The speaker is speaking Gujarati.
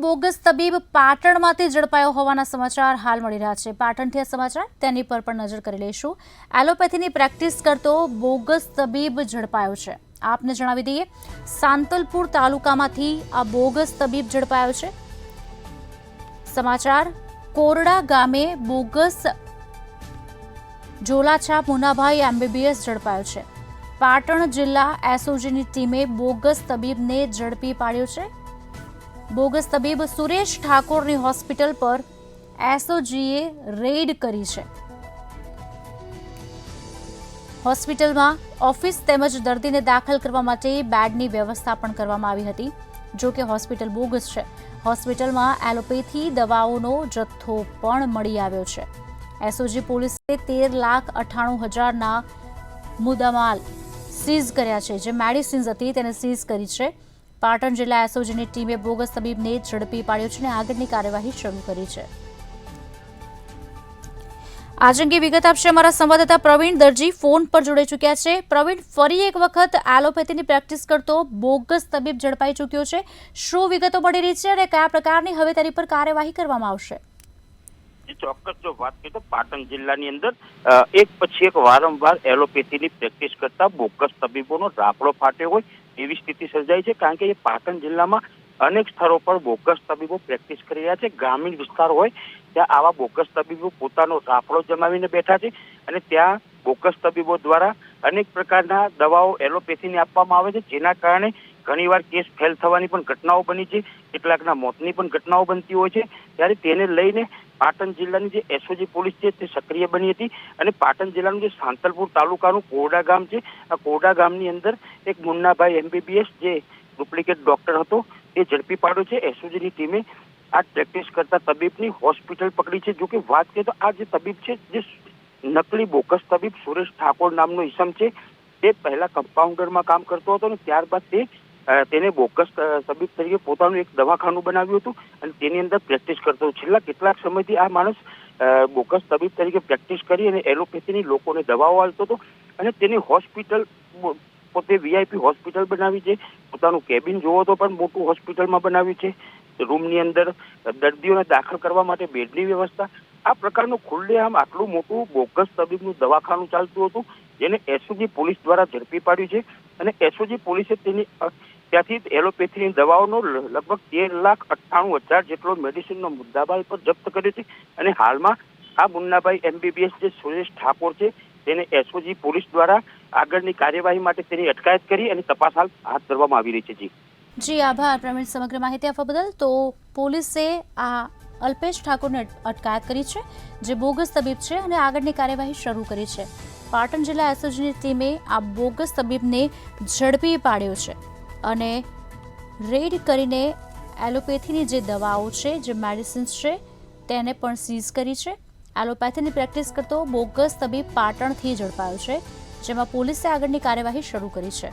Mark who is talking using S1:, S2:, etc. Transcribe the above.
S1: બોગસ તબીબ પાટણમાંથી ઝડપાયો હોવાના સમાચાર હાલ મળી રહ્યા છે। પાટણથી આ સમાચાર તેની પર પણ નજર કરી લઈશું। એલોપેથીની પ્રેક્ટિસ કરતો બોગસ તબીબ ઝડપાયો છે। આપને જણાવી દઈએ, સાંતલપુર તાલુકામાંથી આ બોગસ તબીબ ઝડપાયો છે। સમાચાર કોરડા ગામે બોગસ ઝોલાછાપ મુનાભાઈ એમબીબીએસ ઝડપાયો છે। પાટણ જિલ્લા એસઓજીની ટીમે બોગસ તબીબને ઝડપી પાડ્યો છે। બોગસ તબીબ સુરેશ ઠાકોરની હોસ્પિટલ પર એસઓજીએ રેડ કરી છે। હોસ્પિટલમાં ઓફિસ તેમજ દર્દીને દાખલ કરવા માટે બેડની વ્યવસ્થા પણ કરવામાં આવી હતી। જો કે હોસ્પિટલ બોગસ છે। હોસ્પિટલમાં એલોપેથી દવાઓનો જથ્થો પણ મળી આવ્યો છે। એસઓજી પોલીસે 13,98,000ના મુદ્દામાલ સીઝ કર્યા છે। જે મેડિસિન્સ હતી તેને સીઝ કરી છે। પાટણ જિલ્લા એસઓજીની ટીમે બોગસ તબીબને ઝડપી પાડ્યો છે અને આગળની કાર્યવાહી શરૂ કરી છે। આજ અંગે વિગત આપશે અમારા સંવાદદાતા પ્રવીણ દરજી ફોન પર જોડાઈ ચૂક્યા છે। પ્રવીણ, ફરી એક વખત એલોપેથીની પ્રેક્ટિસ કરતો બોગસ તબીબ ઝડપાઈ ચૂક્યો છે। શું વિગતો મળી રહી છે અને કયા પ્રકારની હવે તેની પર કાર્યવાહી કરવામાં આવશે?
S2: ચોક્કસ જો વાત કરીએ તો પાટણ જિલ્લાની અંદર એક પછી એક વારંવાર એલોપેથીની પ્રેક્ટિસ કરતા બોગસ તબીબોનો રાફડો ફાટ્યો હોય એવી સ્થિતિ સર્જાઈ છે। કારણ કે એ પાટણ જિલ્લામાં અનેક સ્થળો પર બોગસ તબીબો પ્રેક્ટિસ કરી રહ્યા છે। ગ્રામીણ વિસ્તાર હોય ત્યાં આવા બોગસ તબીબો પોતાનો રાફડો જમાવીને બેઠા છે અને ત્યાં બોગસ તબીબો દ્વારા અનેક પ્રકારના દવાઓ એલોપેથીને આપવામાં આવે છે, જેના કારણે ઘણીવાર કેસ ફેલ થવાની પણ ઘટનાઓ બની છે। કેટલાકના મોતની પણ ઘટનાઓ બનતી હોય છે। ત્યારે તેને લઈને પાટણ જિલ્લાની જે એસઓજી પોલીસ છે તે સક્રિય બની હતી અને પાટણ જિલ્લાનું જે સાંતલપુર તાલુકાનું કોરડા ગામ છે, આ કોરડા ગામની અંદર એક મુન્નાભાઈ એમબીબીએસ જે ડુપ્લિકેટ ડોક્ટર હતો તે ઝડપી પાડ્યો છે। એસઓજીની ટીમે આ પ્રેક્ટિસ કરતા તબીબની હોસ્પિટલ પકડી છે। જો કે વાત કરીએ તો આ જે તબીબ છે, જે નકલી બોગસ તબીબ સુરેશ ઠાકોર નામનો ઈસમ છે, તે પહેલા કમ્પાઉન્ડરમાં કામ કરતો હતો અને ત્યારબાદ તેને બોગસ તબીબ તરીકે પોતાનું એક દવાખાનું બનાવ્યું હતું અને તેની અંદર પ્રેક્ટિસ કરતો હતો। છેલ્લા કેટલાક સમયથી આ માણસ બોગસ તબીબ તરીકે પ્રેક્ટિસ કરી અને એલોપેથીની લોકોને દવાઓ આપતો હતો અને તેની હોસ્પિટલ પોતે વીઆઈપી હોસ્પિટલ બનાવી છે। પોતાનું કેબિન જોવો તો પણ મોટું હોસ્પિટલમાં બનાવ્યું છે। રૂમની અંદર દર્દીઓને દાખલ કરવા માટે બેડની વ્યવસ્થા, આ પ્રકારનું ખુલ્લેઆમ આટલું મોટું બોગસ તબીબનું દવાખાનું ચાલતું હતું, જેને એસઓજી પોલીસ દ્વારા ઝડપી પાડ્યું છે અને એસઓજી પોલીસે તેની ત્યાંથી એલોપેથીની દવાઓનો લગભગ 13,98,000 જેટલો મેડિસિનનો મુદ્દામાલ પર જપ્ત કર્યો છે અને હાલમાં આ મુન્નાભાઈ એમબીબીએસ જે સુરેશ ઠાકોર છે તેને એસઓજી પોલીસ દ્વારા આગળની કાર્યવાહી માટે તેની અટકાયત કરી અને તપાસ હાથ ધરવામાં આવી રહી છે।
S1: જી આભાર પ્રવીણ, સમગ્ર માહિતી આપવા બદલ। તો પોલીસે આ અલ્પેશ ઠાકોરને અટકાયત કરી છે, જે બોગસ તબીબ છે, અને આગળની કાર્યવાહી શરૂ કરી છે। પાટણ જિલ્લા એસઓજીની ટીમે આ બોગસ તબીબને ઝડપી પાડ્યો છે અને રેડ કરીને એલોપેથીની જે દવાઓ છે, જે મેડિસિન્સ છે, તેને પણ સીઝ કરી છે। એલોપેથીની પ્રેક્ટિસ કરતો બોગસ તબીબ પાટણથી ઝડપાયો છે, જેમાં પોલીસે આગળની કાર્યવાહી શરૂ કરી છે।